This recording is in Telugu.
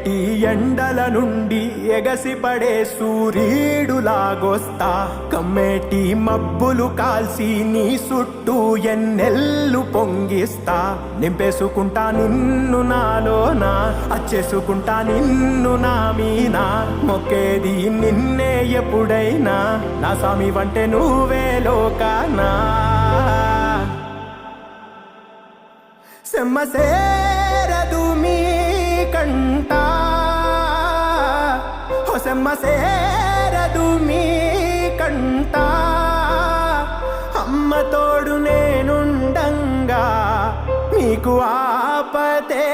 మండేటి ఎండల నుండి ఎగసిపడే సూర్యుడులాగొస్తా కమ్మేటి మబ్బులు కాల్సి నీ చుట్టూ ఎన్నెల్లు పొంగిస్తా నింపేసుకుంటా నిన్ను నాలోనా అచ్చేసుకుంటా నిన్ను నా మీనా మొక్కేది నిన్నే ఎప్పుడైనా నా స్వామి వంటే నువ్వే లోకానా సెమ్మసేరదు మీ కంట సెమ్మసేరదు మీ కంట అమ్మ తోడు నేనుండంగా మీకు ఆపతే